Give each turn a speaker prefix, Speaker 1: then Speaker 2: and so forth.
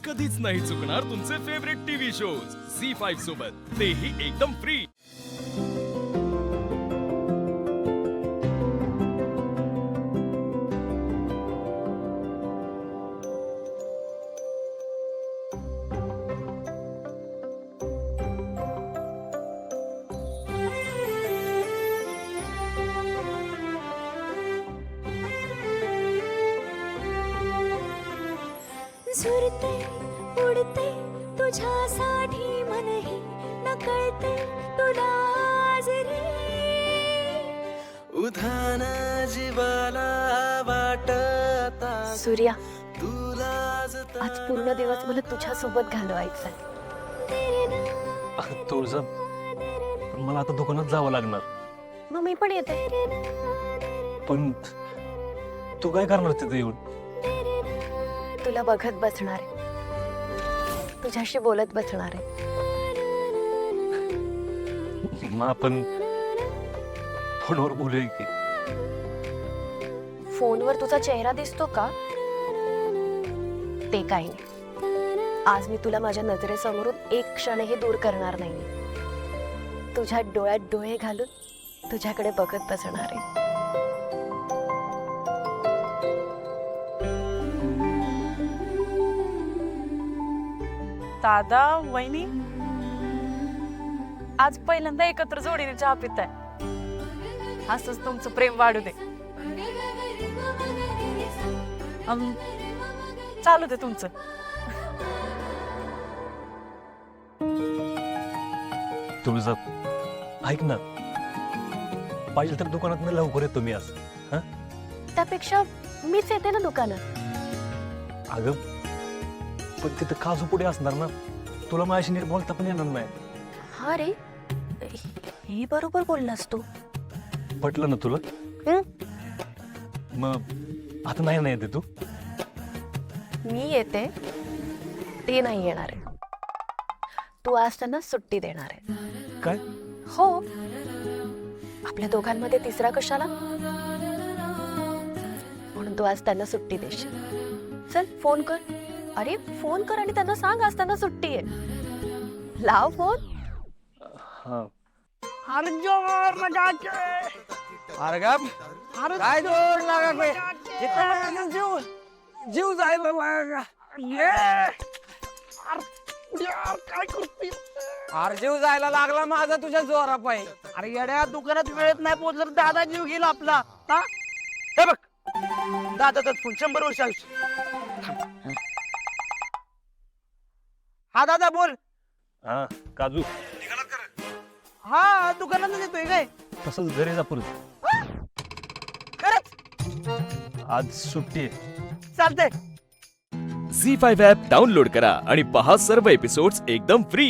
Speaker 1: कधीच नाही चुकणार तुमचे फेवरेट टीव्ही शोज झी5 सोबत, तेही एकदम फ्री।
Speaker 2: झुरते उडते तुझ्यासाठी मनही नकळते तुला आज रे।
Speaker 3: उधाण जीवाला वाटता
Speaker 4: सूर्या,
Speaker 3: तुला
Speaker 4: आज पूर्ण दिवस मला तुझ्या सोबत घालवायचा।
Speaker 5: तुळजा, मला आता दुकानात जावं लागणार।
Speaker 4: मग मी पण येते।
Speaker 5: पण तू काय करणार तिथे येऊन?
Speaker 4: तुला बघत बसणार आहे, तुझ्याशी बोलत बसणार आहे।
Speaker 5: मग आपण फोनवर बोलूया की?
Speaker 4: फोनवर तुझा चेहरा दिसतो का? ते काही नाही। आज मी तुला माझ्या नजरेसमोरून एक क्षणही दूर करणार नाही। तुझ्या डोळ्यात डोळे घालून तुझ्याकडे बघत बसणार आहे।
Speaker 6: दादा, वहिनी, आज पहिल्यांदा एकत्र जोडीने चहा पिताय। असंच तुमचं प्रेम वाढू दे। चालू दे तुमचं।
Speaker 5: तुळजा, ऐक ना, पाहिजे तर दुकानात लवकर येतो मी आज।
Speaker 4: त्यापेक्षा मीच येते ना दुकानात।
Speaker 5: अगं, पण तिथं काजू पुढे असणार ना, तुला माझ्याशी नीट बोलता पण येणार नाही।
Speaker 4: हा रे, हे बरोबर बोललास तू।
Speaker 5: पटलं ना तुला? मग आता नाही येते तू?
Speaker 4: मी येते, ते नाही येणार आहे। तू आज त्यांना सुट्टी देणार आहे।
Speaker 5: काय?
Speaker 4: हो, आपल्या दोघांमध्ये तिसरा कशाला? म्हणून तू आज त्यांना सुट्टी देशील। चल फोन कर। अरे फोन कर आणि त्यांना सांग आज त्यांना सुट्टी आहे। लाव फोन।
Speaker 5: हा,
Speaker 3: अरे गप, काय जोड लागा बे? जीव जायला लागा। अरे जीव जायला लागला माझा तुझ्या जोरापायी।
Speaker 7: अरे येड्या, दुकानात वेळेत नाही पोहोचलं तर दादा जीव गेला आपला। हा, हे बघ, दादाचा फोन 100 वर्ष आयुष्य। हा दादा बोल।
Speaker 5: हा काजू,
Speaker 7: हा दुकानातच येतोय काय?
Speaker 5: तसंच घरी जा परत।
Speaker 7: खरंच
Speaker 5: आज सुट्टी आहे।
Speaker 7: चालतंय।
Speaker 1: झी5 ॲप डाउनलोड करा आणि पहा सर्व एपिसोड्स एकदम फ्री।